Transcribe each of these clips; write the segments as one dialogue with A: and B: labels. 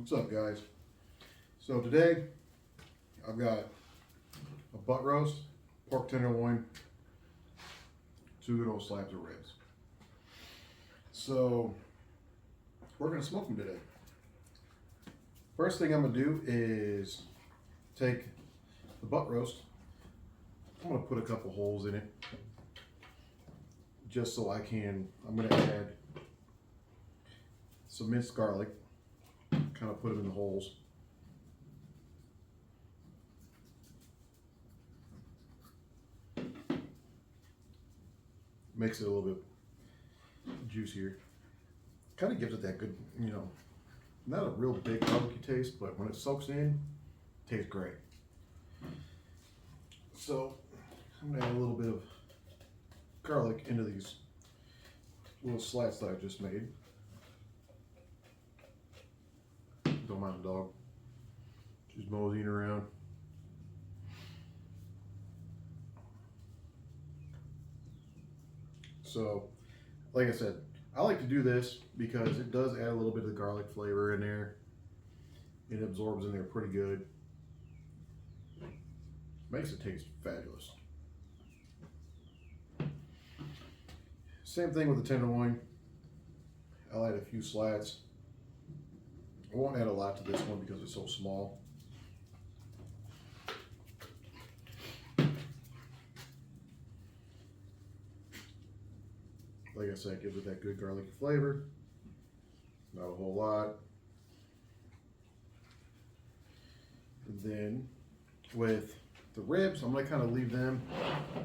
A: What's up, guys? So today I've got a butt roast, pork tenderloin, 2 good old slabs of ribs. So we're gonna smoke them today. First thing I'm gonna do is take the butt roast. I'm gonna put a couple holes in it just so I'm gonna add some minced garlic, kind of put them in the holes. Makes it a little bit juicier. Kind of gives it that good, not a real big garlicky taste, but when it soaks in, it tastes great. So I'm gonna add a little bit of garlic into these little slats that I just made. Don't mind the dog. She's moseying around. So, like I said, I like to do this because it does add a little bit of the garlic flavor in there. It absorbs in there pretty good. Makes it taste fabulous. Same thing with the tenderloin. I'll add a few slats. I won't add a lot to this one because it's so small. Like I said, it gives it that good garlicky flavor. Not a whole lot. And then with the ribs, I'm gonna kind of leave them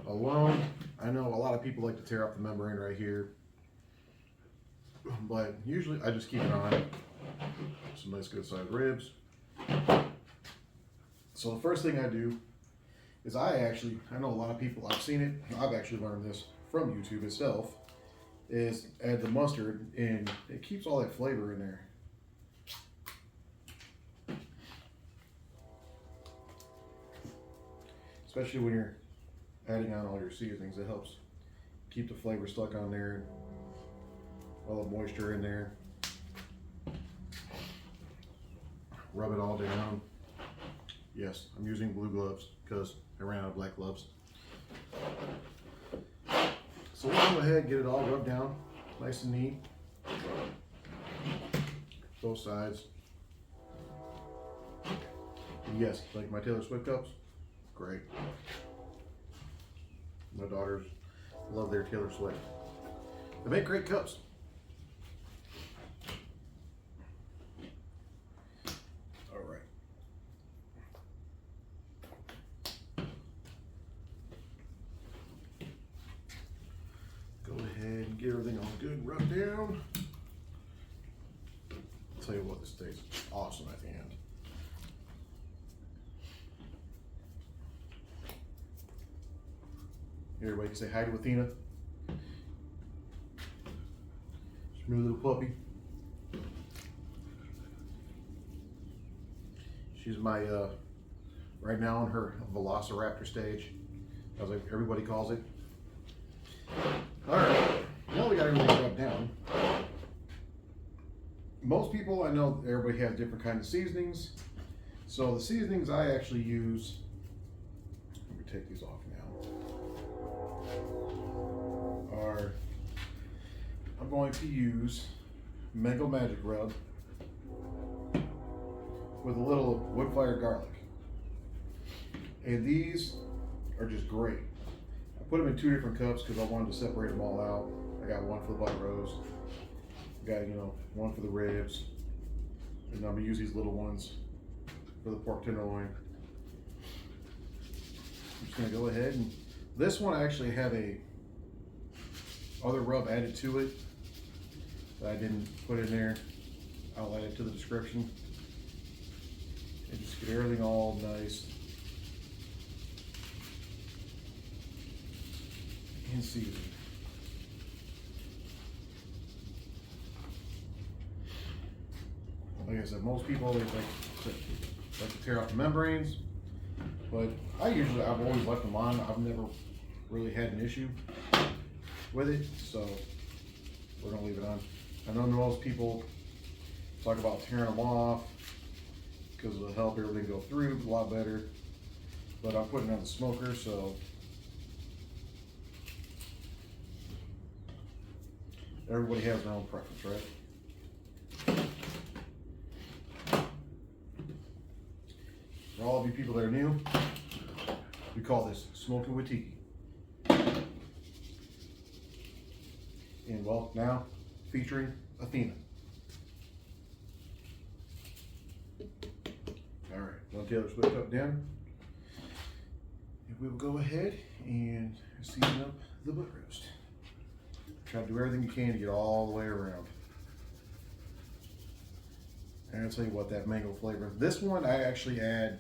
A: alone. I know a lot of people like to tear off the membrane right here, but usually I just keep it on. Some nice good sized ribs. So the first thing I do is I know a lot of people, I've seen it, I've actually learned this from YouTube itself, is add the mustard, and it keeps all that flavor in there. Especially when you're adding on all your seasonings, it helps keep the flavor stuck on there, all the moisture in there. Rub it all down. Yes, I'm using blue gloves because I ran out of black gloves. So we'll go ahead and get it all rubbed down nice and neat. Both sides. And yes, like my Taylor Swift cups, great. My daughters love their Taylor Swift. They make great cups. Get everything all good, rubbed down. I'll tell you what, this tastes awesome at the end. Everybody can say hi to Athena. Smooth little puppy. She's my, right now in her velociraptor stage, as like everybody calls it. All right. Now we got everything rubbed down. Most people, I know everybody has different kinds of seasonings. So the seasonings I actually use, let me take these off now, I'm going to use Mango Magic Rub with a little wood-fired garlic. And these are just great. I put them in 2 different cups because I wanted to separate them all out. I got one for the butt roast, got one for the ribs, and I'm gonna use these little ones for the pork tenderloin. I'm just gonna go ahead and this one I actually have a other rub added to it that I didn't put in there. I'll add it to the description and just get everything all nice and seasoned. Like I said, most people always like to tear off the membranes, but I've always left them on. I've never really had an issue with it, so we're gonna leave it on. I know most people talk about tearing them off, because it'll help everything go through a lot better. But I'm putting it on the smoker, so everybody has their own preference, right? For all of you people that are new, we call this smoking with tiki. And well, now featuring Athena. All right, one Taylor Swift up down. And we will go ahead and season up the butt roast. Try to do everything you can to get all the way around. And I'll tell you what, that mango flavor. This one I actually add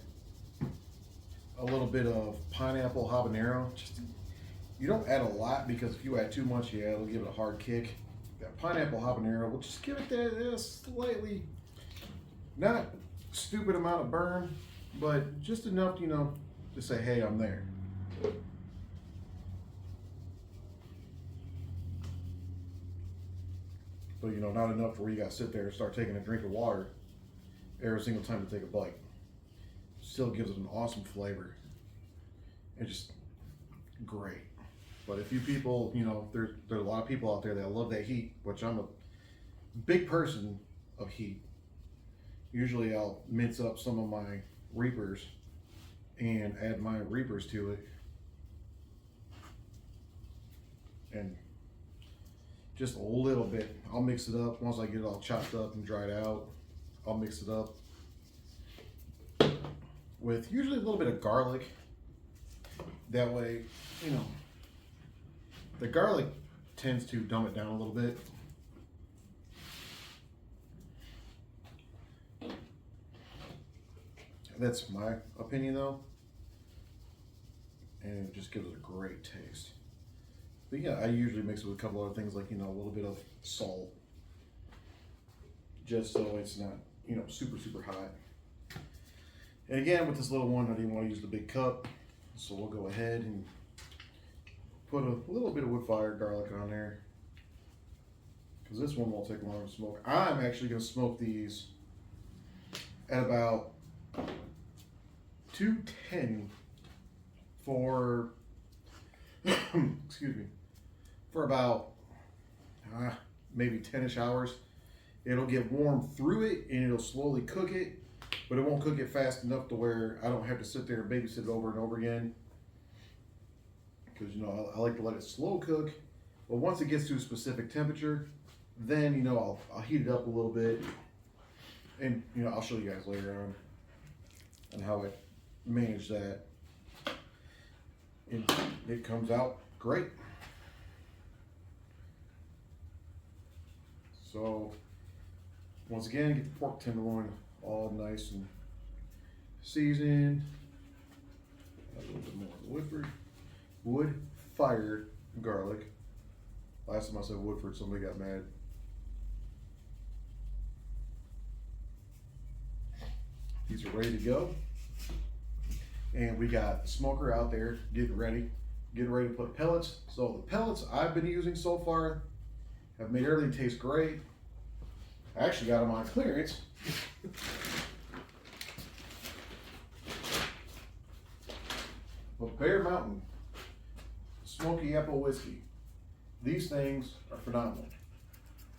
A: a little bit of pineapple habanero. Just, you don't add a lot because if you add too much, yeah, it'll give it a hard kick. That pineapple habanero will just give it that slightly, not stupid amount of burn, but just enough, you know, to say, hey, I'm there. But you know, not enough where you got to sit there and start taking a drink of water every single time you take a bite. Still gives it an awesome flavor. It's just great. But if you people, you know, there's a lot of people out there that love that heat, which I'm a big person of heat. Usually I'll mince up some of my Reapers and add my Reapers to it. And just a little bit. I'll mix it up. Once I get it all chopped up and dried out, I'll mix it up with usually a little bit of garlic. That way, you know, the garlic tends to dumb it down a little bit. That's my opinion though. And it just gives it a great taste. But yeah, I usually mix it with a couple other things like, you know, a little bit of salt. Just so it's not, you know, super, super hot. And again, with this little one, I didn't want to use the big cup. So we'll go ahead and put a little bit of wood fire garlic on there. Because this one won't take long to smoke. I'm actually going to smoke these at about 210 for, excuse me, for about maybe 10-ish hours. It'll get warm through it and it'll slowly cook it, but it won't cook it fast enough to where I don't have to sit there and babysit it over and over again. Because, you know, I like to let it slow cook, but once it gets to a specific temperature, then, you know, I'll heat it up a little bit, and, you know, I'll show you guys later on how I manage that. And it comes out great. So once again, get the pork tenderloin all nice and seasoned. A little bit more wood-fired garlic. Last time I said Woodford, somebody got mad. These are ready to go. And we got the smoker out there getting ready to put pellets. So the pellets I've been using so far have made everything taste great. I actually got them on clearance. But Bear Mountain Smoky Apple Whiskey. These things are phenomenal.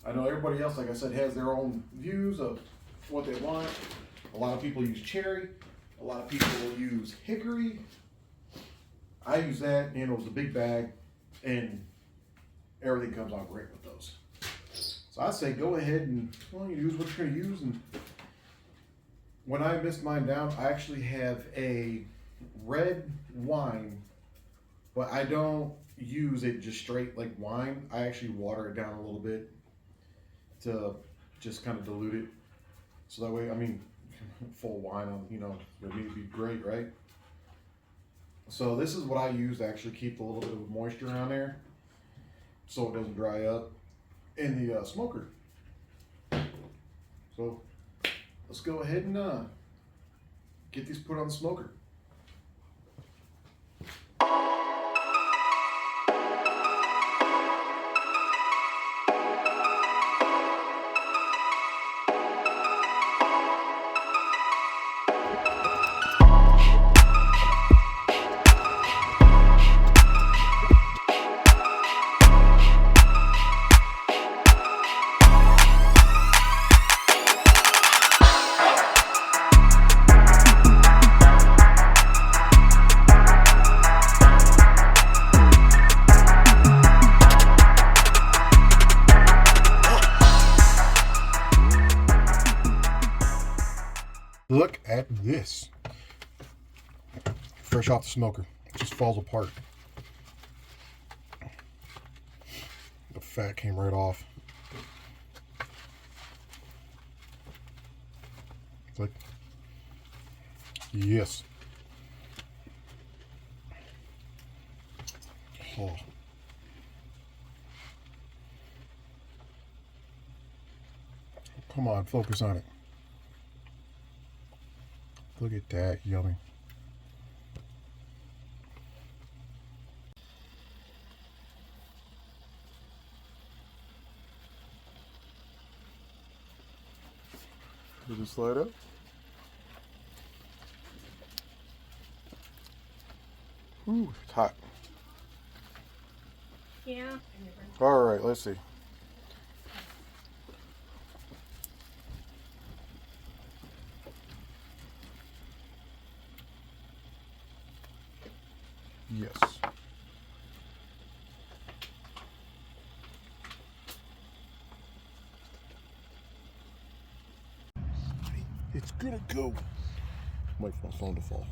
A: I know everybody else, like I said, has their own views of what they want. A lot of people use cherry. A lot of people will use hickory. I use that, and it was a big bag, and everything comes out great with those. So I say go ahead and, well, you use what you're going to use. And when I mist mine down, I actually have a red wine, but I don't use it just straight like wine. I actually water it down a little bit to just kind of dilute it. So that way, I mean, full wine on, you know, would be great, right? So this is what I use to actually keep a little bit of moisture on there so it doesn't dry up in the smoker. So let's go ahead and get these put on the smoker. look at this. Fresh off the smoker. It just falls apart. The fat came right off. It's like, yes. Oh. Come on, focus on it. Look at that, yummy. Does it slide up? Ooh, it's hot.
B: Yeah.
A: All right, let's see. Yes. It's gonna go. Wait for my phone to fall.